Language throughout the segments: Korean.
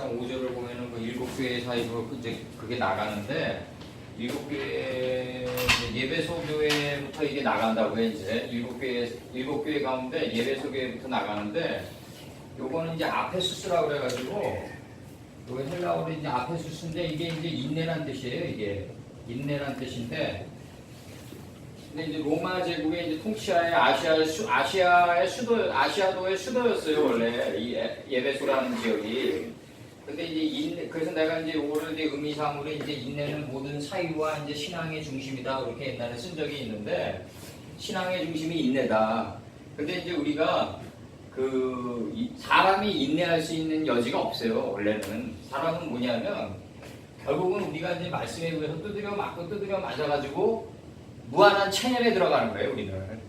5절을 보면은 그 7교회 사이로 이제 그게 나가는데 7교회 예배소 교회부터 이게 나간다고요. 이제 7교회 가운데 예배소 교회부터 나가는데 요거는 이제 아페수스라고 그래가지고 요거 헬라어로 이제 아페수스인데 이게 이제 인내란 뜻이에요. 이게 인내란 뜻인데 근데 이제 로마 제국의 이제 통치하에 아시아의 수도 아시아도의 수도였어요. 원래 이 예배소라는 지역이. 근데 이제 그래서 내가 이제 요거를 이제 의미상으로 이제 인내는 모든 사유와 이제 신앙의 중심이다 그렇게 옛날에 쓴 적이 있는데 신앙의 중심이 인내다. 근데 이제 우리가 사람이 인내할 수 있는 여지가 없어요. 원래는 사람은 뭐냐면 결국은 우리가 이제 말씀에 의해서 두드려 맞고 두드려 맞아가지고 무한한 체념에 들어가는 거예요. 우리는.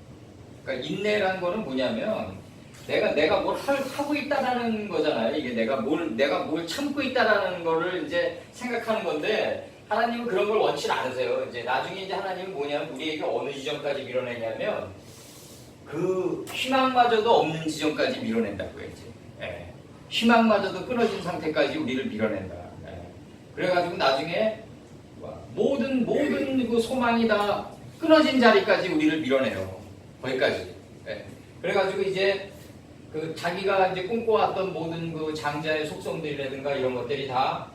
그러니까 인내라는 거는 뭐냐면 내가 뭘 하고 있다라는 거잖아요. 이게 내가 뭘 참고 있다라는 거를 이제 생각하는 건데, 하나님은 그런 걸 원치 않으세요. 이제 나중에 이제 하나님은 뭐냐면 우리에게 어느 지점까지 밀어내냐면, 그 희망마저도 없는 지점까지 밀어낸다고요, 이제. 예. 희망마저도 끊어진 상태까지 우리를 밀어낸다. 예. 그래가지고 나중에 모든 그 소망이 다 끊어진 자리까지 우리를 밀어내요. 거기까지. 예. 그래가지고 이제 자기가 이제 꿈꿔왔던 모든 그 장자의 속성들이라든가 이런 것들이 다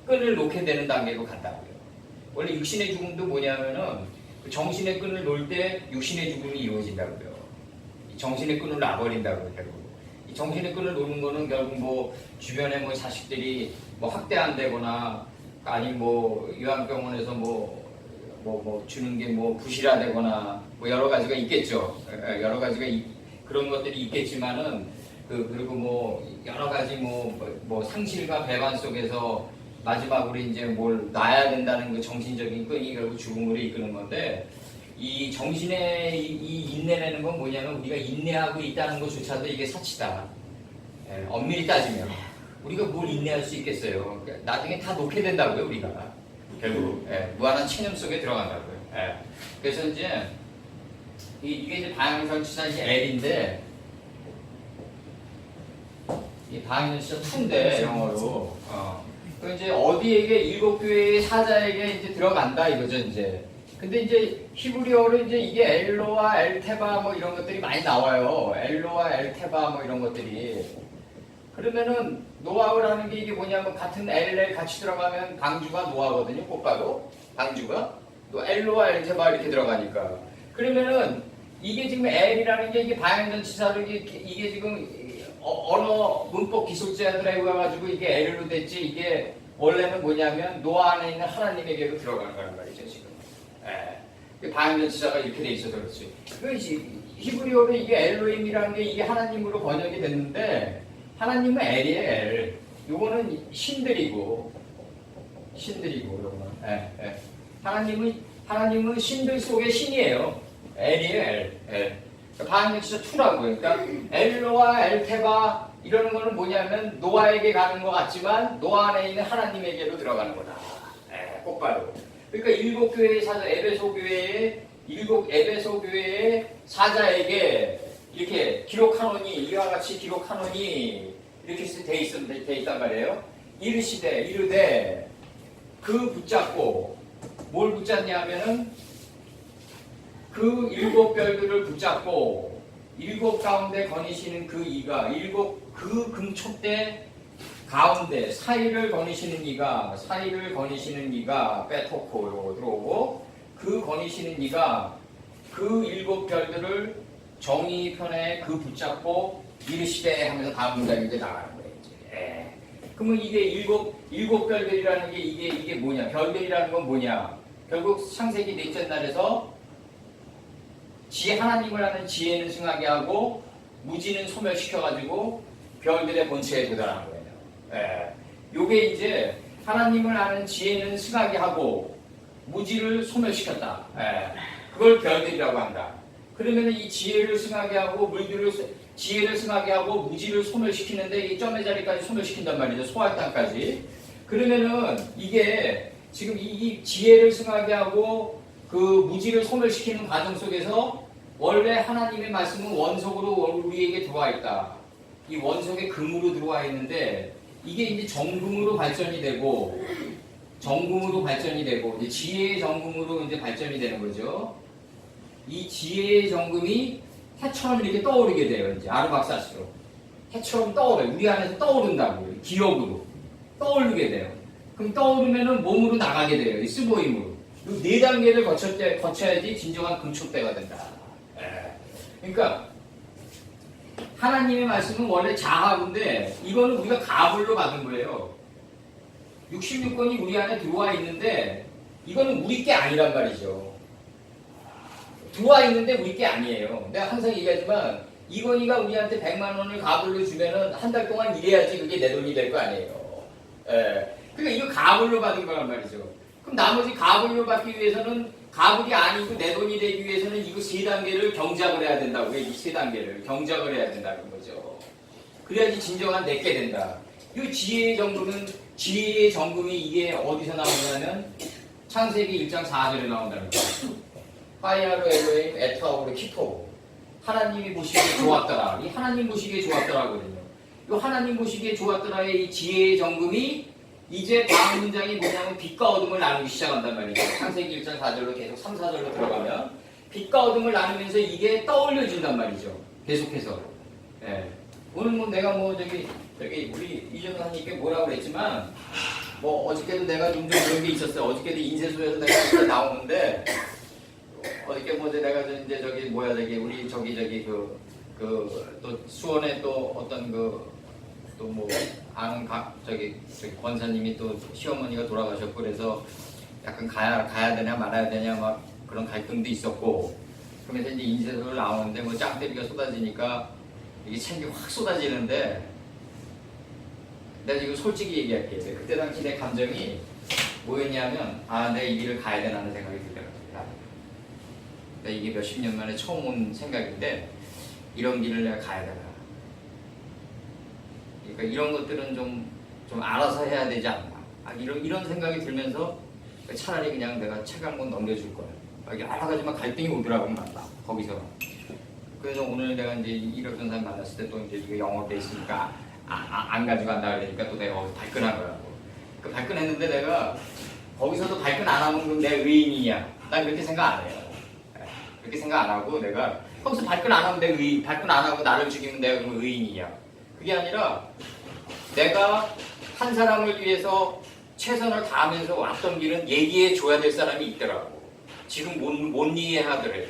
끈을 놓게 되는 단계로 간다고요. 원래 육신의 죽음도 뭐냐면은 정신의 끈을 놓을 때 육신의 죽음이 이루어진다고요. 정신의 끈을 놔버린다고요, 결국. 이 정신의 끈을 놓는 거는 결국 뭐 주변에 뭐 자식들이 뭐 학대한다거나 아니 뭐 요양병원에서 뭐 주는 게 뭐 부실하다거나 뭐 여러 가지가 있겠죠. 여러 가지가 그런 것들이 있겠지만은 그리고 뭐 여러 가지 뭐 상실과 배반 속에서 마지막으로 이제 뭘 놔야 된다는 그 정신적인 끈이 결국 죽음으로 이끄는 건데 이 정신의 이 인내라는 건 뭐냐면 우리가 인내하고 있다는 것조차도 이게 사치다. 예, 엄밀히 따지면 우리가 뭘 인내할 수 있겠어요. 나중에 다 놓게 된다고요. 우리가 결국 무한한 체념 속에 들어간다고요. 그래서 이제 이게 이제 방향전치사 이제 L인데 이 방향전치사 2인데 영어로 그 이제 어디에게 7교회의 사자에게 이제 들어간다 이거죠 이제. 근데 이제 히브리어로 이제 이게 엘로와 엘테바 뭐 이런 것들이 많이 나와요. 엘로와 엘테바 뭐 이런 것들이. 그러면은 노아라는 게 이게 뭐냐면 같은 L에 같이 들어가면 방주가 노아거든요. 꽃가루 방주가 또 엘로와 엘테바 이렇게 들어가니까. 그러면은 이게 지금 L이라는 게 이게 방향전치사로 이게 지금 언어 문법 기술자들에 의해가지고 이게 L로 됐지 이게 원래는 뭐냐면 노아 안에 있는 하나님에게로 들어가는 거란 말이죠 지금. 방향전치사가 이렇게 돼 있어서 그렇지. 히브리어로 이게 엘로힘이라는 게 이게 하나님으로 번역이 됐는데 하나님은 L이에요. L. 요거는 신들이고 요거는. 하나님은 신들 속의 신이에요. L이에요, L. 방향전치사 2라고요. 그러니까 엘로와 엘테바 이러는 거는 뭐냐면 노아에게 가는 것 같지만 노아 안에 있는 하나님에게로 들어가는 거다. 꽃가루. 그러니까 7교회의 사자, 에베소 교회의 사자에게 이렇게 기록하노니 이와 같이 기록하노니 이렇게 돼 있단 말이에요. 이르되 그 붙잡고 뭘 붙잡냐면은 그 7별들을 붙잡고 7 가운데 거니시는 그 이가 7 그 금촛대 가운데 사이를 거니시는 이가 빼토코로 들어오고 그 거니시는 이가 그 7별들을 정의 편에 그 붙잡고 이르시되 하면서 다음 문장이 이제 나가는 거예요. 이제. 그러면 이게 일곱 별들이라는 게 이게 뭐냐? 별들이라는 건 뭐냐? 결국 창세기 넷째 날에서 하나님을 아는 지혜는 승하게 하고 무지는 소멸시켜가지고 별들의 본체에 도달한 거예요. 요게 이제 하나님을 아는 지혜는 승하게 하고 무지를 소멸시켰다. 그걸 별들이라고 한다. 그러면 이 지혜를 승하게 하고 지혜를 승하게 하고 무지를 소멸시키는데 이 점의 자리까지 소멸시킨단 말이죠. 소할 땅까지. 그러면은 이게 지금 이 지혜를 승하게 하고 그 무지를 소멸시키는 과정 속에서 원래 하나님의 말씀은 원석으로 우리에게 들어와 있다. 이 원석의 금으로 들어와 있는데 이게 이제 정금으로 발전이 되고 이제 지혜의 정금으로 이제 발전이 되는 거죠. 이 지혜의 정금이 해처럼 이렇게 떠오르게 돼요. 이제 아르박사스로 해처럼 떠오르요. 우리 안에서 떠오른다고요. 기억으로 떠오르게 돼요. 그럼 떠오르면은 몸으로 나가게 돼요. 이 스보임으로. 이 네 단계를 거쳐야지 진정한 금촉대가 된다. 그러니까 하나님의 말씀은 원래 자하인데 이거는 우리가 가불로 받은 거예요. 66권이 우리 안에 들어와 있는데 이거는 우리 게 아니란 말이죠. 들어와 있는데 우리 게 아니에요. 내가 항상 얘기하지만 이건희가 우리한테 100만 원을 가불로 주면은 한 달 동안 일해야지 그게 내 돈이 될 거 아니에요. 그러니까 이거 가불로 받은 거란 말이죠. 그럼 나머지 가불로 받기 위해서는 가불이 아니고 내 돈이 되기 위해서는 이거 세 단계를 경작을 해야 된다고요. 이 세 단계를 경작을 해야 된다는 거죠. 그래야지 진정한 내게 된다. 이 지혜의 정금이 이게 어디서 나오냐면 창세기 1장 4절에 나온다는 거예요. 파이아로 엘로임 에트아오로 키토. 하나님이 보시기에 좋았더라. 이 하나님 보시기에 좋았더라거든요. 이 하나님 보시기에 좋았더라의 이 지혜의 정금이 이제 다음 문장이 뭐냐면 빛과 어둠을 나누기 시작한단 말이죠. 창세기 1장 4절로 계속 3, 4절로 들어가면 빛과 어둠을 나누면서 이게 떠올려진단 말이죠. 계속해서. 오늘 뭐 내가 저기 우리 이전 사님께 뭐라고 그랬지만 어저께도 내가 좀 그런 게 있었어요. 어저께도 인쇄소에서 내가 나오는데 어저께 내가 이제 우리 또 수원에 또 어떤 또 아는 저기 권사님이 또 시어머니가 돌아가셨고 그래서 약간 가야 되냐 말아야 되냐 막 그런 갈등도 있었고 그러면서 이제 인쇄소를 나오는데 짱때리가 쏟아지니까 이게 책이 확 쏟아지는데 내가 지금 솔직히 얘기할게. 그때 당시 내 감정이 뭐였냐면 내가 이 길을 가야 되나 하는 생각이 들더라고요. 내가 이게 몇십 년 만에 처음 온 생각인데 이런 길을 내가 가야 되나. 그러니까 이런 것들은 좀 알아서 해야 되지 않나. 이런 생각이 들면서 차라리 그냥 내가 책 한 권 넘겨줄 거야. 여러 가지만 갈등이 오더라고 맞다. 거기서. 그래서 오늘 내가 이제 이렇던 사람 만났을 때 또 이제 이게 영어돼 있으니까 안 가져간다 그러니까 또 내가 발끈한 거라고. 그 발끈했는데 내가 거기서도 발끈 안 하면 그럼 내 의인이냐? 난 그렇게 생각 안 해요. 그렇게 생각 안 하고 내가 거기서 발끈 안 하면 발끈 안 하고 나를 죽이면 내가 그러면 의인이냐? 그게 아니라 내가 한 사람을 위해서 최선을 다하면서 왔던 길은 얘기해 줘야 될 사람이 있더라고. 지금 못 이해하더라도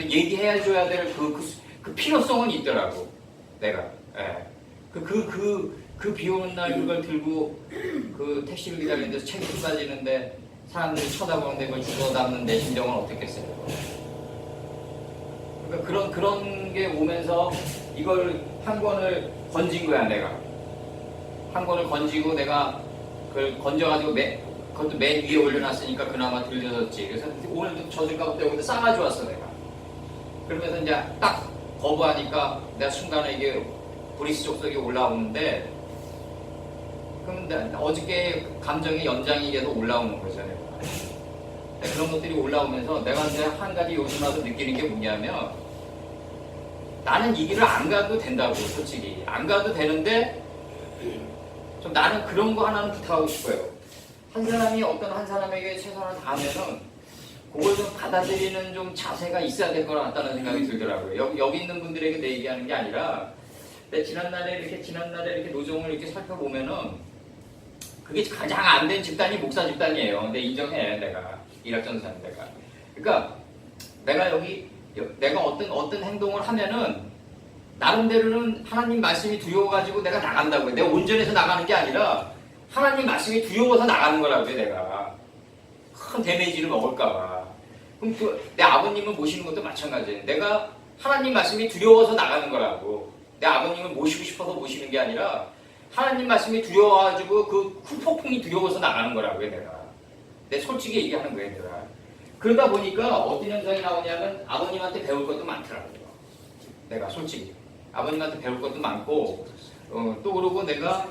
얘기해 줘야 될 그 필요성은 있더라고. 내가 그 비 오는 날 그걸 들고 그 택시를 기다리는 데서 책이 쏟아지는데 사람들이 쳐다보는데 그걸 주워 담는 내 심정은 어떻겠어요? 그러니까 그런 게 오면서 이걸 한 권을 건진 거야 내가. 한 권을 건지고 내가 그걸 건져가지고 그것도 맨 위에 올려놨으니까 그나마 들려졌지. 그래서 오늘도 젖을까 보다 여기다 싸가지고 왔어 내가. 그러면서 이제 딱 거부하니까 내가 순간에 이게 브리스 족속이 올라오는데 그럼 어저께 감정의 연장이 계속 올라오는 거잖아요. 그런 것들이 올라오면서 내가 이제 한 가지 요즘 와서 느끼는 게 뭐냐면 나는 이 길을 안 가도 된다고. 솔직히 안 가도 되는데 좀 나는 그런 거 하나는 부탁하고 싶어요. 한 사람이 한 사람에게 최선을 다하면은 그걸 좀 받아들이는 좀 자세가 있어야 될 것 같다는 생각이 들더라고요. 여기 있는 분들에게 내 얘기하는 게 아니라 지난날에 이렇게 노정을 이렇게 살펴보면은 그게 가장 안 된 집단이 목사 집단이에요. 근데 인정해 내가 일학전사는 내가. 그러니까 내가 어떤 행동을 하면은 나름대로는 하나님 말씀이 두려워가지고 내가 나간다고요. 내가 온전해서 나가는 게 아니라 하나님 말씀이 두려워서 나가는 거라고요. 내가 큰 데미지를 먹을까봐. 그럼 내 아버님을 모시는 것도 마찬가지예요. 내가 하나님 말씀이 두려워서 나가는 거라고. 내 아버님을 모시고 싶어서 모시는 게 아니라 하나님 말씀이 두려워가지고 그 후폭풍이 두려워서 나가는 거라고요. 내가 솔직히 얘기하는 거예요. 내가. 그러다 보니까 어떤 현상이 나오냐면 아버님한테 배울 것도 많더라고요. 내가 솔직히 아버님한테 배울 것도 많고 또 그러고 내가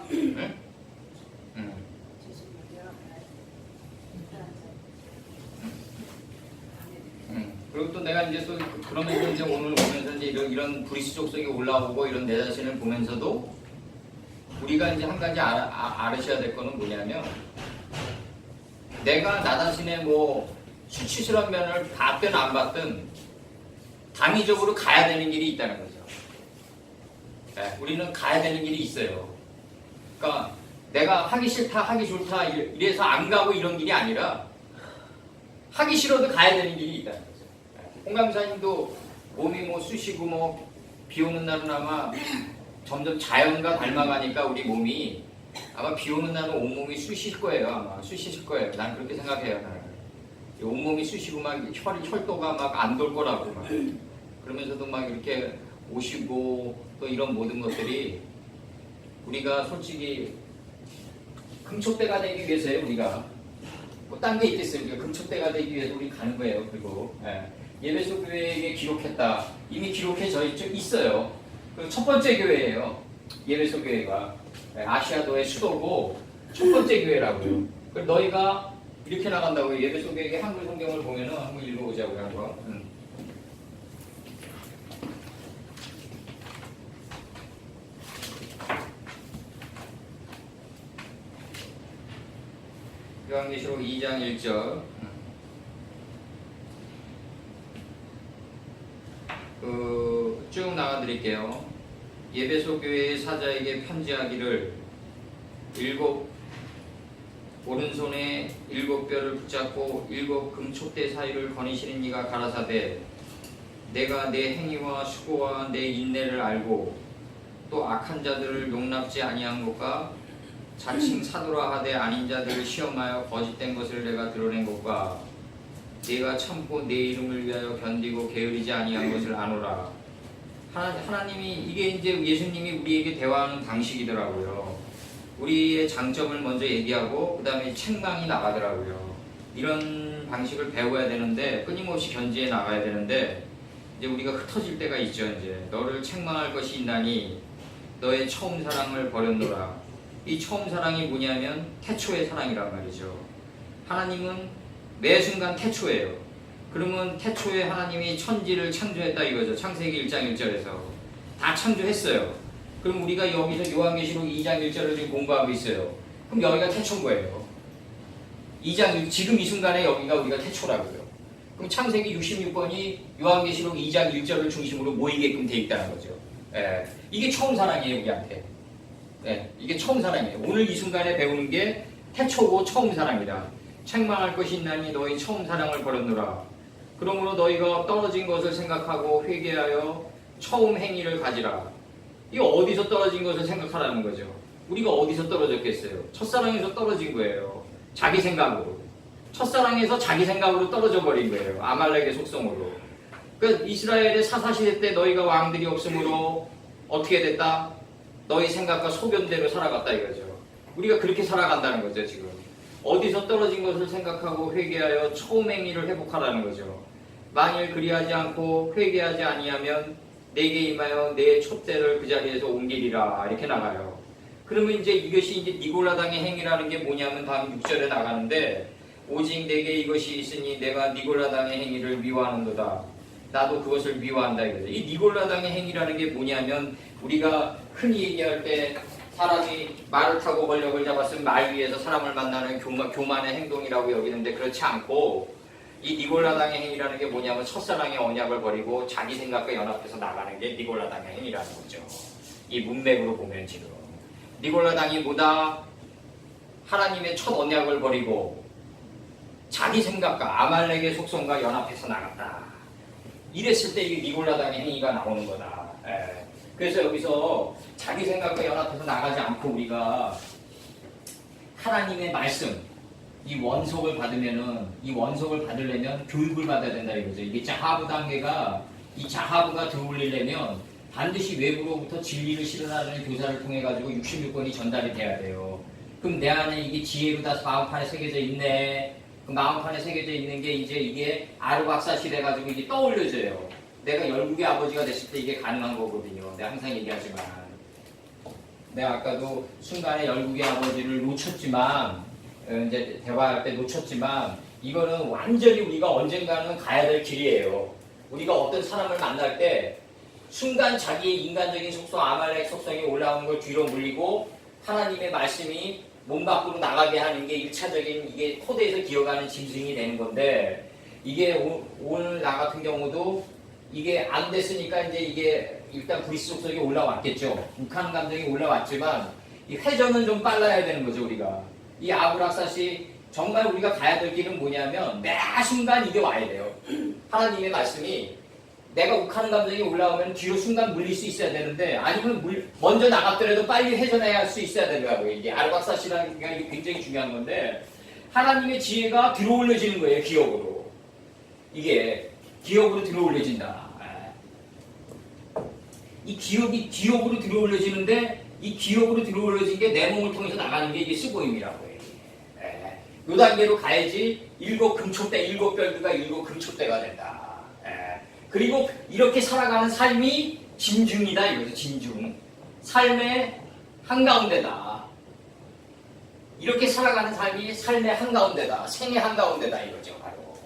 그리고 또 내가 이제 또 그러면서 이제 오늘 오면서 이제 이런 브리스 족속이 올라오고 이런 내 자신을 보면서도 우리가 이제 한 가지 알으셔야 될 거는 뭐냐면 내가 나 자신의 뭐 수치스러운 면을 봤든 안 봤든 당위적으로 가야 되는 길이 있다는 거죠. 네, 우리는 가야 되는 길이 있어요. 그러니까 내가 하기 싫다, 하기 좋다 이래서 안 가고 이런 길이 아니라 하기 싫어도 가야 되는 길이 있다는 거죠. 홍 강사님도 몸이 뭐 쑤시고 뭐 비 오는 날은 아마 점점 자연과 닮아가니까 우리 몸이 아마 비 오는 날은 온몸이 쑤실 거예요. 아마 쑤시실 거예요. 난 그렇게 생각해요. 나는. 온몸이 쑤시고 막 혈도가 막 안 돌 거라고 막. 그러면서도 막 이렇게 오시고 또 이런 모든 것들이 우리가 솔직히 금촉대가 되기 위해서요. 우리가 뭐 딴 게 있겠어요. 우리가 금촉대가 되기 위해서 우리 가는 거예요. 그리고 예배소 교회에게 기록했다. 이미 기록해져 있어요. 첫 번째 교회예요. 예배소 교회가 아시아도의 수도고 첫 번째 교회라고요. 그래서 너희가 이렇게 나간다고요. 예배소 교회의 한글 성경을 보면은 한번 읽어보자고요. 한번. 요한계시록 2장 1절. 쭉 나가드릴게요. 예배소 교회의 사자에게 편지하기를 오른손에 7뼈를 붙잡고 7 금촉대 사이를 거니시는 이가 가라사대 내가 내 행위와 수고와 내 인내를 알고 또 악한 자들을 용납지 아니한 것과 자칭 사도라 하되 아닌 자들을 시험하여 거짓된 것을 내가 드러낸 것과 네가 참고 내 이름을 위하여 견디고 게으르지 아니한 것을 아노라. 하나님이 이게 이제 예수님이 우리에게 대화하는 방식이더라고요. 우리의 장점을 먼저 얘기하고 그 다음에 책망이 나가더라고요. 이런 방식을 배워야 되는데 끊임없이 견지해 나가야 되는데 이제 우리가 흩어질 때가 있죠. 이제 너를 책망할 것이 있나니 너의 처음 사랑을 버렸노라. 이 처음 사랑이 뭐냐면 태초의 사랑이란 말이죠. 하나님은 매 순간 태초예요. 그러면 태초에 하나님이 천지를 창조했다 이거죠. 창세기 1장 1절에서 다 창조했어요. 그럼 우리가 여기서 요한계시록 2장 1절을 지금 공부하고 있어요. 그럼 여기가 태초인 거예요. 2장 지금 이 순간에 여기가 우리가 태초라고요. 그럼 창세기 66번이 요한계시록 2장 1절을 중심으로 모이게끔 돼 있다는 거죠. 이게 처음 사랑이에요, 우리한테. 이게 처음 사랑이에요. 오늘 이 순간에 배우는 게 태초고 처음 사랑이다. 책망할 것이 있나니 너희 처음 사랑을 버렸노라. 그러므로 너희가 떨어진 것을 생각하고 회개하여 처음 행위를 가지라. 이거 어디서 떨어진 것을 생각하라는 거죠. 우리가 어디서 떨어졌겠어요? 첫사랑에서 떨어진 거예요. 자기 생각으로. 첫사랑에서 자기 생각으로 떨어져 버린 거예요. 아말렉의 속성으로. 그러니까 이스라엘의 사사시대 때 너희가 왕들이 없으므로 어떻게 됐다? 너희 생각과 소견대로 살아갔다 이거죠. 우리가 그렇게 살아간다는 거죠. 지금 어디서 떨어진 것을 생각하고 회개하여 처음 행위를 회복하라는 거죠. 만일 그리하지 않고 회개하지 아니하면 내게 임하여 내 촛대를 그 자리에서 옮기리라. 이렇게 나가요. 그러면 이제 이것이 이제 니골라당의 행위라는 게 뭐냐면 다음 6절에 나가는데 오직 내게 이것이 있으니 내가 니골라당의 행위를 미워하는도다. 나도 그것을 미워한다 이거죠. 이 니골라당의 행위라는 게 뭐냐면 우리가 흔히 얘기할 때 사람이 말을 타고 권력을 잡았으면 말 위에서 사람을 만나는 교만의 행동이라고 여기는데 그렇지 않고 이 니골라당의 행위라는 게 뭐냐면 첫사랑의 언약을 버리고 자기 생각과 연합해서 나가는 게 니골라당의 행위라는 거죠. 이 문맥으로 보면 지금 니골라당이 뭐다? 하나님의 첫 언약을 버리고 자기 생각과 아말렉의 속성과 연합해서 나갔다. 이랬을 때 이 니골라당의 행위가 나오는 거다. 그래서 여기서 자기 생각과 연합해서 나가지 않고 우리가 하나님의 말씀, 이 원석을 받으면은 이 원석을 받으려면 교육을 받아야 된다 이거죠. 이게 자하부 단계가 이 자하부가 들어올리려면 반드시 외부로부터 진리를 실현하는 교사를 통해 가지고 66권이 전달이 돼야 돼요. 그럼 내 안에 이게 지혜로 다 마음판에 새겨져 있네. 그 마음판에 새겨져 있는 게 이제 이게 아르박사시 돼가지고 이게 떠올려져요. 내가 열국의 아버지가 됐을 때 이게 가능한 거거든요. 내가 항상 얘기하지만 내가 아까도 순간에 열국의 아버지를 놓쳤지만 이제 대화할 때 놓쳤지만 이거는 완전히 우리가 언젠가는 가야 될 길이에요. 우리가 어떤 사람을 만날 때 순간 자기의 인간적인 속성, 아말렉 속성이 올라오는 걸 뒤로 물리고 하나님의 말씀이 몸 밖으로 나가게 하는 게 일차적인 이게 코드에서 기어가는 짐승이 되는 건데 이게 오늘 나 같은 경우도 이게 안 됐으니까 이제 이게 일단 브리스 속속에 올라왔겠죠. 북한 감정이 올라왔지만 이 회전은 좀 빨라야 되는 거죠. 우리가 이 아브락사시 정말 우리가 가야 될 길은 뭐냐면 매 순간 이게 와야 돼요. 하나님의 말씀이 내가 욱하는 감정이 올라오면 뒤로 순간 물릴 수 있어야 되는데 아니면 먼저 나갔더라도 빨리 회전해야 할 수 있어야 되더라고요. 이게 아르박사시라는 게 굉장히 중요한 건데 하나님의 지혜가 들어올려지는 거예요. 기억으로. 이게 기억으로 들어올려진다. 이 기억이 기억으로 들어올려지는데 이 기억으로 들어올려진 게 내 몸을 통해서 나가는 게 이게 쓰고임이라고 해요. 요 단계로 가야지 일곱 금초대, 일곱 별들과 일곱 금초대가 된다. 그리고 이렇게 살아가는 삶이 진중이다 이거죠. 진중. 삶의 한가운데다. 이렇게 살아가는 삶이 삶의 한가운데다. 생의 한가운데다 이거죠. 바로.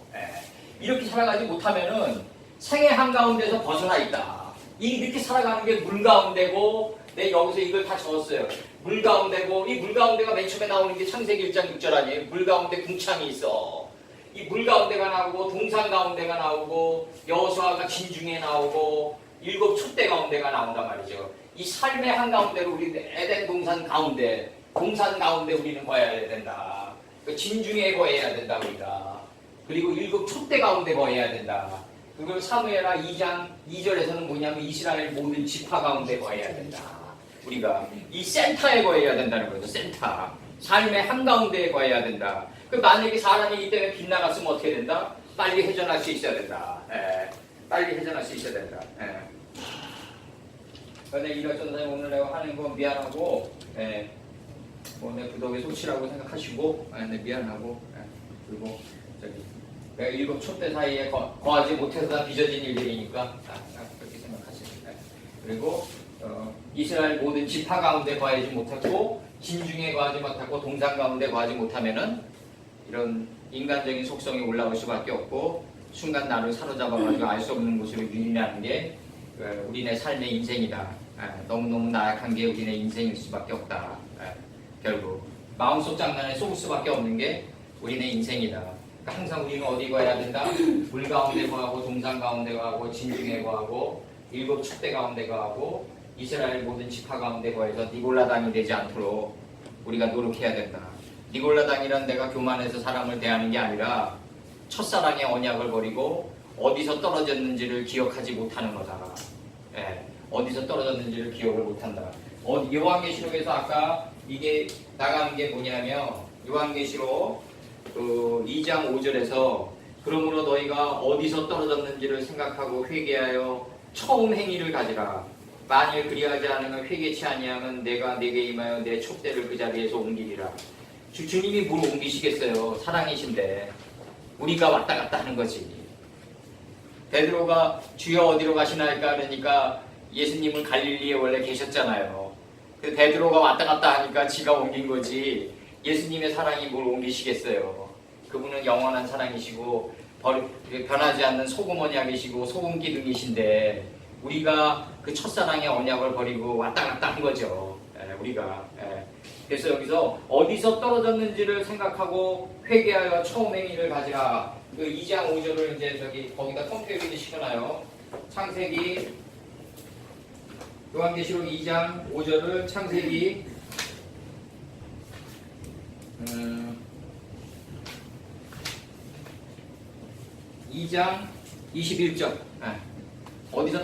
이렇게 살아가지 못하면은 생의 한가운데서 벗어나 있다. 이렇게 살아가는 게 물 가운데고 내 여기서 이걸 다 적었어요. 물 가운데고 이 물 가운데가 맨 처음에 나오는 게 창세기 1장 6절 아니에요. 물 가운데 궁창이 있어. 이 물 가운데가 나오고 동산 가운데가 나오고 여호수아가 진중에 나오고 일곱 촛대 가운데가 나온단 말이죠. 이 삶의 한가운데로 우리 에덴 동산 가운데 우리는 거해야 된다. 진중에 거해야 된다 우리가. 그리고 일곱 촛대 가운데 거해야 된다. 그걸 사무엘하 2장 2절에서는 뭐냐면 이스라엘 모든 지파 가운데 거해야 된다. 우리가 이 센터에 거해야 된다는 거죠. 센터. 삶의 한가운데에 거해야 된다. 만약에 사람이 이때문에 빗나갔으면 어떻게 된다? 빨리 회전할 수 있어야 된다. 빨리 회전할 수 있어야 된다. 근데 이럴 전사님 오늘 내가 하는 건 미안하고, 뭐 내 부덕의 소치라고 생각하시고, 네, 미안하고, 그리고 저기 내가 일곱 촛대 사이에 거하지 못해서 빚어진 일들이니까 그렇게 생각하시면. 그리고 이스라엘 모든 지파 가운데 거하지 못했고, 진중에 거하지 못하고 동산 가운데 거하지 못하면은 이런 인간적인 속성이 올라올 수밖에 없고 순간 나를 사로잡아가지고 알 수 없는 곳으로 유인하는 게 우리네 삶의 인생이다. 너무너무 나약한 게 우리네 인생일 수밖에 없다. 결국 마음속 장난에 속을 수밖에 없는 게 우리네 인생이다. 그러니까 항상 우리는 어디 가야 된다? 물 가운데 거하고 동산 가운데 거하고 진중에 거하고 일곱 촛대 가운데 거하고 이스라엘 모든 지파 가운데 거해서 니골라당이 되지 않도록 우리가 노력해야 된다. 니골라당이란 내가 교만해서 사람을 대하는 게 아니라 첫사랑의 언약을 버리고 어디서 떨어졌는지를 기억하지 못하는 거다. 어디서 떨어졌는지를 기억을 못한다. 요한계시록에서 아까 이게 나가는 게 뭐냐면 요한계시록 2장 5절에서 그러므로 너희가 어디서 떨어졌는지를 생각하고 회개하여 처음 행위를 가지라. 만일 그리하지 않으면 회개치 아니하면 내가 네게 임하여 내 촛대를 그 자리에서 옮기리라. 주님이 뭘 옮기시겠어요. 사랑이신데 우리가 왔다 갔다 하는 거지. 베드로가 주여 어디로 가시나이까 그러니까 예수님은 갈릴리에 원래 계셨잖아요. 그 베드로가 왔다 갔다 하니까 지가 옮긴 거지. 예수님의 사랑이 뭘 옮기시겠어요. 그분은 영원한 사랑이시고 변하지 않는 소금 언약이시고 소금 기둥이신데 우리가 그 첫사랑의 언약을 버리고 왔다 갔다 한 거죠. 우리가. 그래서 여기서 어디서 떨어졌는지를 생각하고 회개하여 처음 행위를 가지라. 그 2장 5절을 이제 저기 거기다 컴퓨터에 시켜놔요. 창세기 요한계시록 2장 5절을 창세기 2장 21절. 어디서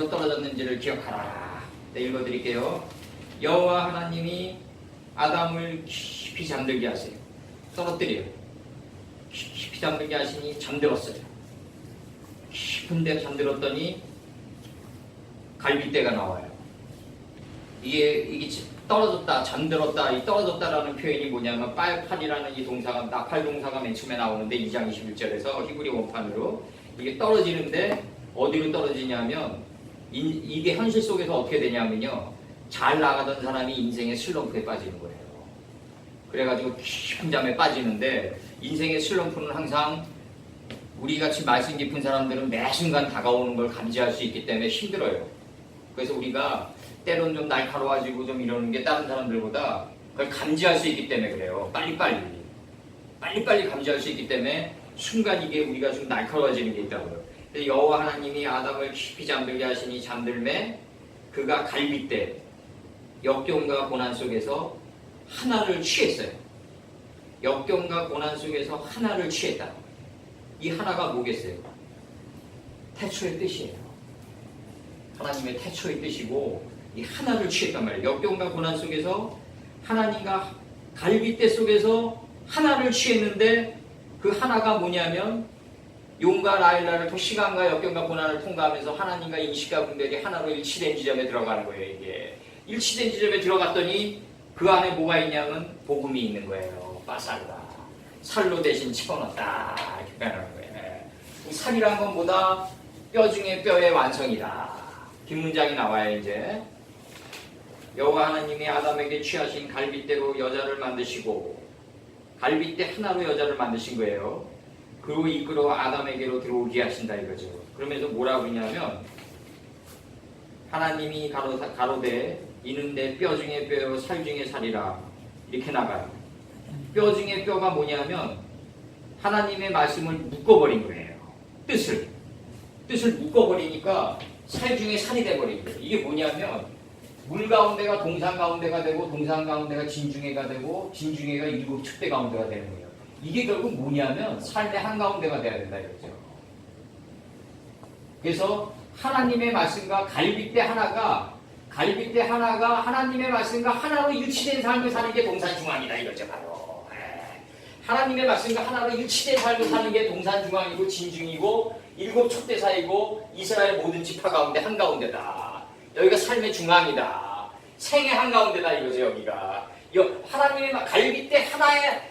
떨어졌는지를 기억하라. 네, 읽어드릴게요. 여호와 하나님이 아담을 깊이 잠들게 하세요. 떨어뜨려요. 깊이 잠들게 하시니 잠들었어요. 깊은데 잠들었더니 갈빗대가 나와요. 이게 떨어졌다, 잠들었다, 이 떨어졌다라는 표현이 뭐냐면 빨팔이라는 이 동사가 나팔 동사가 맨 처음에 나오는데 2장 21절에서 히브리 원판으로 이게 떨어지는데 어디로 떨어지냐면 이게 현실 속에서 어떻게 되냐면요. 잘 나가던 사람이 인생의 슬럼프에 빠지는 거예요. 그래가지고 깊은 잠에 빠지는데 인생의 슬럼프는 항상 우리같이 말씀 깊은 사람들은 매 순간 다가오는 걸 감지할 수 있기 때문에 힘들어요. 그래서 우리가 때론 좀 날카로워지고 좀 이러는 게 다른 사람들보다 그걸 감지할 수 있기 때문에 그래요. 빨리빨리 감지할 수 있기 때문에 순간 이게 우리가 좀 날카로워지는 게 있다고요. 여호와 하나님이 아담을 깊이 잠들게 하시니 잠들매 그가 갈빗대 역경과 고난 속에서 하나를 취했어요. 역경과 고난 속에서 하나를 취했다. 이 하나가 뭐겠어요? 태초의 뜻이에요. 하나님의 태초의 뜻이고 이 하나를 취했단 말이에요. 역경과 고난 속에서 하나님과 갈빗대 속에서 하나를 취했는데 그 하나가 뭐냐면 용과 라일라를 시간과 역경과 고난을 통과하면서 하나님과 인식과 분별이 하나로 일치된 지점에 들어가는 거예요. 이게 일치된 지점에 들어갔더니 그 안에 뭐가 있냐면 복음이 있는 거예요. 빠살라 살로 대신 집어넣었다 이렇게 표현하는 거예요. 이 살이란 건 뭐다? 뼈 중에 뼈의 완성이다. 뒷문장이 나와요. 이제 여호와 하나님이 아담에게 취하신 갈빗대로 여자를 만드시고 갈빗대 하나로 여자를 만드신 거예요. 그리고 이끌어 아담에게로 들어오게 하신다 이거죠. 그러면서 뭐라고 그러냐면 하나님이 가로되 이는 내 뼈 중에 뼈요 살 중에 살이라 이렇게 나가요. 뼈 중에 뼈가 뭐냐면 하나님의 말씀을 묶어버린 거예요. 뜻을 묶어버리니까 살 중에 살이 돼버린 거예요. 이게 뭐냐면 물 가운데가 동산 가운데가 되고 동산 가운데가 진중해가 되고 진중해가 일곱 축대 가운데가 되는 거예요. 이게 결국 뭐냐면 삶의 한가운데가 돼야 된다 이거죠. 그래서 하나님의 말씀과 갈빗대 하나가 하나님의 말씀과 하나로 일치된 삶을 사는 게 동산중앙이다 이거죠. 바로 하나님의 말씀과 하나로 일치된 삶을 사는 게 동산중앙이고 진중이고 일곱 촛대사이고 이스라엘 모든 지파 가운데 한가운데다. 여기가 삶의 중앙이다. 생의 한가운데다 이거죠. 여기가 하나님의 갈빗대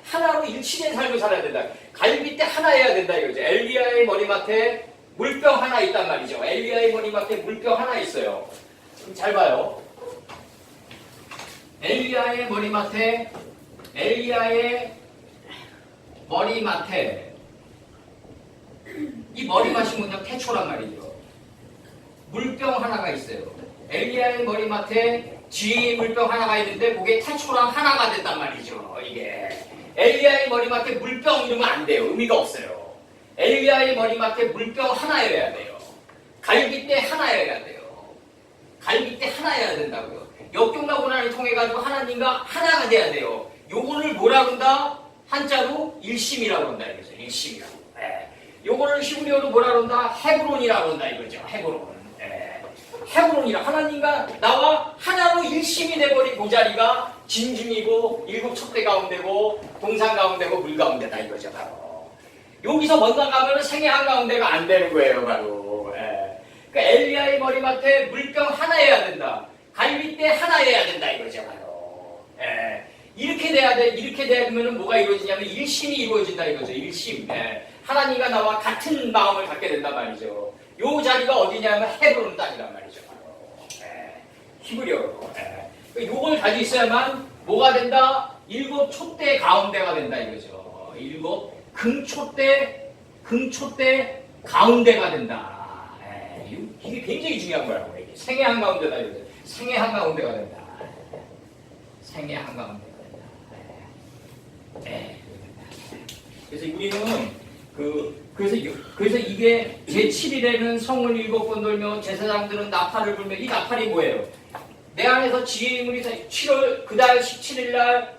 하나로 일치된 삶을 살아야 된다. 갈빗대 하나여야 된다 이거죠. 엘리야의 머리맡에 물병 하나 있단 말이죠. 엘리야의 머리맡에 물병 하나 있어요. 잘 봐요. 엘리야의 머리맡에 이 머리맡이 뭐냐 태초란 말이죠. 물병 하나가 있어요. 엘리야의 머리맡에 지혜의 물병 하나가 있는데 그게 태초랑 하나가 된단 말이죠. 이게 엘리야의 머리맡에 물병 이러면 안 돼요. 의미가 없어요. 엘리야의 머리맡에 물병 하나여야 돼요. 갈빗대 하나여야 돼요. 갈빗대 하나여야 된다고요. 역경과 고난을 통해 가지고 하나님과 하나가 돼야 돼요. 요거를 뭐라 그런다? 한자로 일심이라고 한다 이거죠. 일심이라고. 요거를 히브리어로 뭐라 그런다? 헤브론이라고 한다 이거죠. 헤브론. 헤브론이라 하나님과 나와 하나로 일심이 돼버린 그 자리가 진중이고 일곱 촛대 가운데고 동산 가운데고 물 가운데다 이거죠. 바로 여기서 먼저 가면 생애 한가운데가 안 되는 거예요. 바로 그러니까 엘리야의 머리맡에 물병 하나여야 된다. 갈빗대 하나여야 된다 이거죠. 바로 이렇게 돼야 돼. 이렇게 되면 뭐가 이루어지냐면 일심이 이루어진다 이거죠. 일심. 하나님과 나와 같은 마음을 갖게 된단 말이죠. 요 자리가 어디냐면 헤브론 땅이란 말이죠. 히브리어로. 요걸 가지고 있어야만 뭐가 된다? 일곱 촛대 가운데가 된다 이거죠. 일곱 금촛대 가운데가 된다. 이게 굉장히 중요한 거라고. 생애 한가운데다 이거죠. 생애 한가운데가 된다. 생애 한가운데가 된다. 그래서 우리는 그래서 이게 제7일에는 성을 7번 돌며 제사장들은 나팔을 불며 이 나팔이 뭐예요? 내 안에서 지혜의 문이 7월 그달 17일 날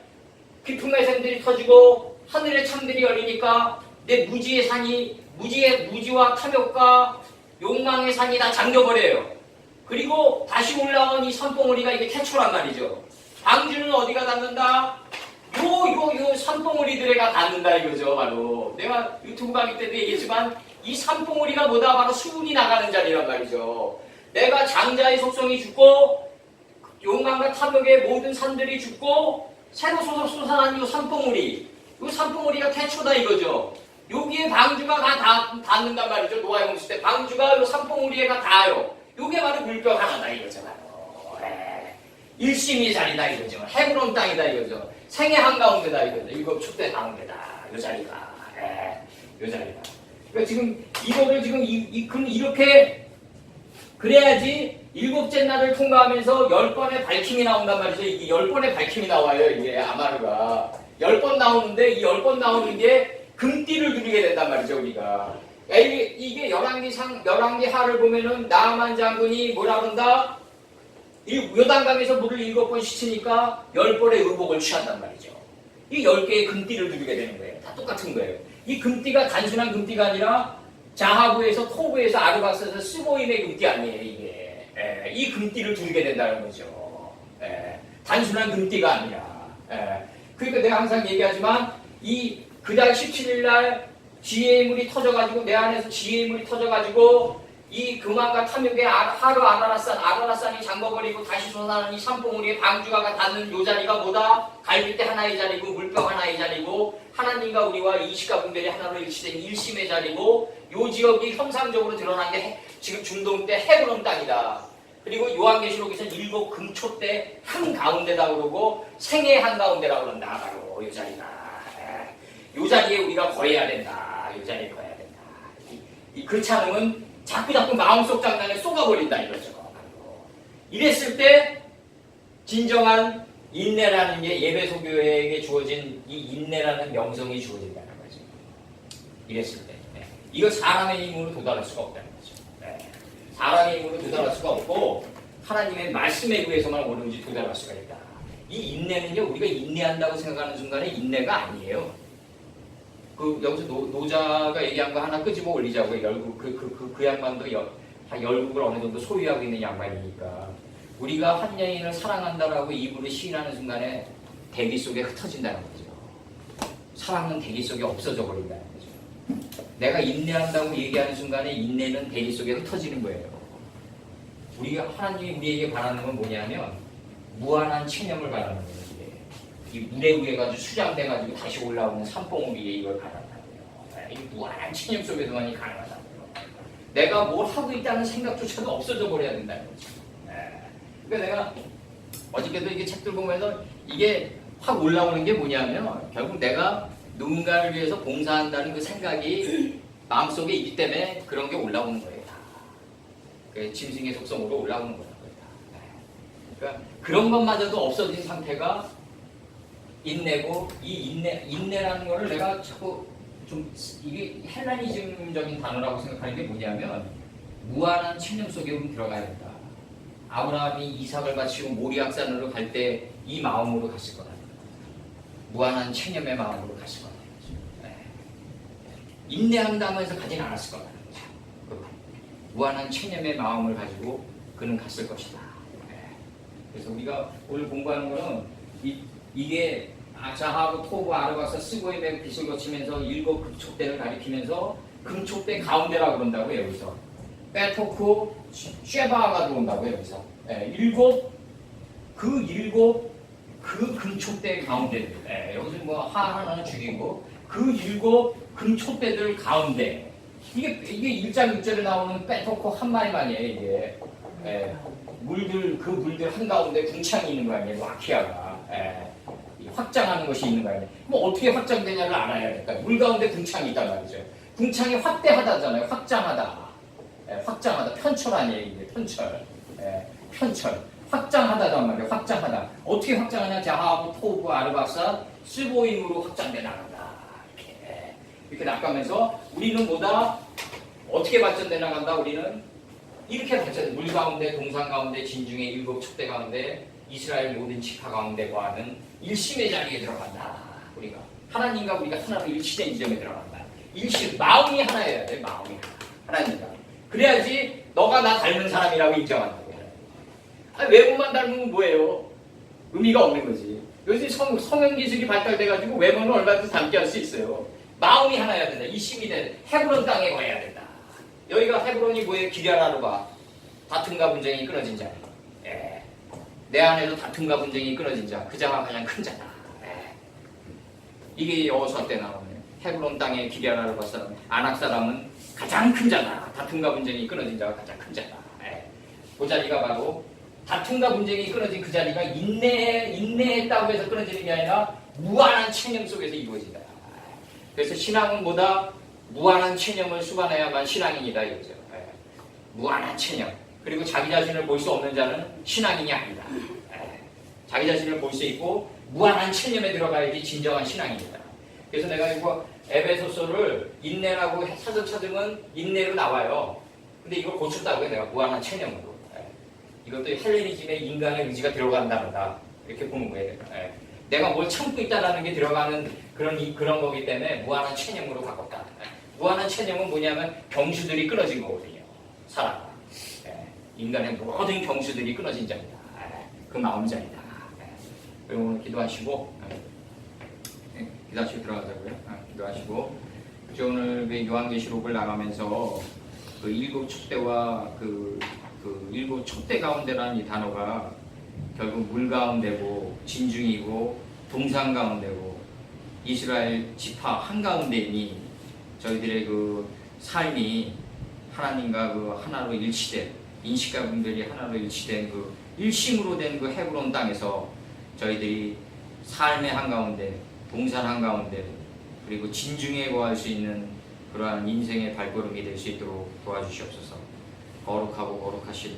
비풍의 샘들이 터지고 하늘의 창들이 열리니까 내 무지의 산이 무지와 탐욕과 욕망의 산이 다 잠겨버려요. 그리고 다시 올라온 이 산봉우리가 이게 태초란 말이죠. 방주는 어디가 닿는다? 요 산봉우리들에가 닿는다 이거죠. 바로 내가 유튜브 강의 때도 얘기했지만 이 산봉우리가 뭐다? 바로 수분이 나가는 자리란 말이죠. 내가 장자의 속성이 죽고 욕망과 탐욕의 모든 산들이 죽고 새로 솟아난 이 산봉우리, 이 산봉우리가 태초다 이거죠. 여기에 방주가 다 닿는단 말이죠. 노아의 홍수 때 방주가 이 산봉우리에가 닿아요. 요게 바로 물병 하나다 이거죠. 일심의 자리다 이거죠. 헤브론 땅이다 이거죠. 생애 한가운데다 이거죠. 일곱 촛대 가운데다 요 자리가. 요 자리가. 그러니까 지금 이거를 지금 이렇게 그래야지 일곱째 날을 통과하면서 10번의 밝힘이 나온단 말이죠. 이게 10번의 밝힘이 나와요. 이게 아마르가 10번 나오는데 이 10번 나오는 게 금띠를 누리게 된단 말이죠. 우리가 이게 열왕기 하를 보면은 나아만 장군이 뭐라 그런다? 이 요단강에서 물을 7번 씻으니까 10번의 의복을 취한단 말이죠. 이 10개의 금띠를 누리게 되는 거예요. 다 똑같은 거예요. 이 금띠가 단순한 금띠가 아니라 자하부에서 토부에서 아르박스에서 스모임의 금띠 아니에요. 이게 이 금띠를 누리게 된다는 거죠. 단순한 금띠가 아니라. 그러니까 내가 항상 얘기하지만 이 그달 17일 날 지혜의 물이 터져가지고 내 안에서 지혜의 물이 터져가지고 이 금왕과 탐욕의 하루 아라라산이 잠궈버리고 다시 솟아나는 이 산봉우리의 방주가가 닿는 요 자리가 뭐다? 갈빗대 하나의 자리고 물병 하나의 자리고 하나님과 우리와 이식과 분별이 하나로 일치된 일심의 자리고 요 지역이 형상적으로 드러난 게 지금 중동 때 헤브론 땅이다. 그리고 요한계시록에서는 7 금초대 한가운데다 그러고 생의 한가운데라고 그런다. 바로 요 자리가. 요 자리에 우리가 거해야 된다. 요 자리에 거해야 된다. 그렇지 않으면 자꾸 마음속 장난에 쏘가버린다 이거죠. 이랬을 때 진정한 인내라는 게 예배소 교회에게 주어진 이 인내라는 명성이 주어진다는 거죠. 이랬을 때 이거 사람의 힘으로 도달할 수가 없다는 거죠. 사람의 힘으로 도달할 수가 없고 하나님의 말씀에 의해서만 오로지 도달할 수가 있다. 이 인내는요 우리가 인내한다고 생각하는 순간에 인내가 아니에요. 여기서 노자가 얘기한 거 하나 끄집어 올리자고요. 열국 그 양반도 열국을 어느 정도 소유하고 있는 양반이니까 우리가 한 여인을 사랑한다라고 입으로 시인하는 순간에 대기 속에 흩어진다는 거죠. 사랑은 대기 속에 없어져 버린다는 거죠. 내가 인내한다고 얘기하는 순간에 인내는 대기 속에 흩어지는 거예요. 우리가 하나님이 우리에게 바라는 건 뭐냐면 무한한 체념을 바라는 거예요. 이 물에 의해가지고 수장돼가지고 다시 올라오는 산봉우리에 이걸 가난다고요. 이 무한한 체념 속에서만이 가능하다고요. 내가 뭘 하고 있다는 생각조차도 없어져 버려야 된다는 거죠. 그러니까 내가 어저께도 이게 책들 보면서 이게 확 올라오는 게 뭐냐면 결국 내가 누군가를 위해서 봉사한다는 그 생각이 마음속에 있기 때문에 그런 게 올라오는 거예요. 그 짐승의 속성으로 올라오는 거예요. 그러니까 그런 것마저도 없어진 상태가 인내고 이 인내라는 거를 내가 자꾸 좀 이게 헬라니즘적인 단어라고 생각하는 게 뭐냐면 무한한 체념 속에 우리 들어가야 된다. 아브라함이 이삭을 바치고 모리악산으로 갈 때 이 마음으로 갔을 거다. 무한한 체념의 마음으로 갔을 거다. 인내한다면서 가진 않았을 거다. 무한한 체념의 마음을 가지고 그는 갔을 것이다. 그래서 우리가 오늘 공부하는 거는 이게 자하고 토부 아르박스 스고임의 빛을 거치면서 7 금촉대를 가리키면서 금촉대 가운데라고 그런다고요. 여기서 빼토크 쉐바가 들어온다고요. 여기서 7 그 금촉대 가운데 여기서 뭐 하나는 죽이고 그 7 금촉대들 가운데 이게 1장 6절에 나오는 빼토크 한 마리만이에요. 이게 그 물들 한가운데 궁창이 있는 거 아니에요. 와키아가 확장하는 것이 있는 거 아니에요. 뭐 어떻게 확장되냐를 알아야 될까요? 물 가운데 궁창이 있단 말이죠. 궁창이 확대하다잖아요. 확장하다. 확장하다. 편철 아니에요. 이게 편철. 편철. 확장하다단 말이에요. 확장하다. 어떻게 확장하냐? 자하부, 토부, 아르박사, 스보임으로 확장돼 나간다. 이렇게 나가면서 우리는 뭐다? 어떻게 발전돼 나간다? 우리는 이렇게 발전돼. 물 가운데, 동산 가운데, 진중의 7 촉대 가운데, 이스라엘 모든 지파 가운데 거하는 일심의 자리에 들어간다. 우리가 하나님과 우리가 하나로 일치된 지점에 들어간다. 일심, 마음이 하나여야 돼. 마음이 하나님과. 그래야지 너가 나 닮은 사람이라고 인정한다고. 외모만 닮으면 뭐예요? 의미가 없는 거지. 요즘 성형 기술이 발달돼가지고 외모는 얼마든지 닮게 할 수 있어요. 마음이 하나여야 된다. 일심이 돼. 헤브론 땅에 거해야 된다. 여기가 헤브론이 뭐예요? 기랴라로 봐. 다툼과 분쟁이 끊어진 자리. 내 안에도 다툼과 분쟁이 끊어진 자, 그 자가 가장 큰 자다. 이게 여호수아 때 나오네. 헤브론 땅의 기랴라로 봤을 아낙 사람은 가장 큰 자다. 다툼과 분쟁이 끊어진 자가 가장 큰 자다. 그 자리가 바로 다툼과 분쟁이 끊어진 그 자리가 인내했다고 해서 끊어지는 게 아니라 무한한 체념 속에서 이루어진다. 그래서 신앙은 뭐다? 무한한 체념을 수반해야만 신앙인이다 이거죠. 무한한 체념. 그리고 자기 자신을 볼 수 없는 자는 신앙인이 아니다. 자기 자신을 볼 수 있고 무한한 체념에 들어가야지 진정한 신앙입니다. 그래서 내가 이거 에베소서를 인내라고 사전 찾으면 인내로 나와요. 근데 이걸 고쳤다고요. 내가 무한한 체념으로. 이것도 헬레니즘의 인간의 의지가 들어간다는다. 이렇게 보는 거예요. 내가 뭘 참고 있다라는 게 들어가는 그런 거기 때문에 무한한 체념으로 바꿨다. 무한한 체념은 뭐냐면 경수들이 끊어진 거거든요. 사람. 인간의 모든 경수들이 끊어진 자입니다. 그 마음자이다. 그리고 오늘 기도하시고, 기도하시고 들어가자고요. 기도하시고, 오늘 그 요한계시록을 나가면서 그 일곱 촛대와 그 일곱 촛대 가운데라는 이 단어가 결국 물 가운데고 진중이고 동산 가운데고 이스라엘 지파 한가운데이니 저희들의 그 삶이 하나님과 그 하나로 일치된 인식과 분별이 하나로 일치된 그 일심으로 된 그 헤브론 땅에서 저희들이 삶의 한가운데 동산 한가운데 그리고 진중에 거할 수 있는 그러한 인생의 발걸음이 될 수 있도록 도와주시옵소서. 거룩하고 거룩하신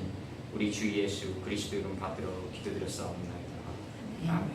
우리 주 예수 그리스도 이름 받들어 기도드렸사옵나이다. 아멘.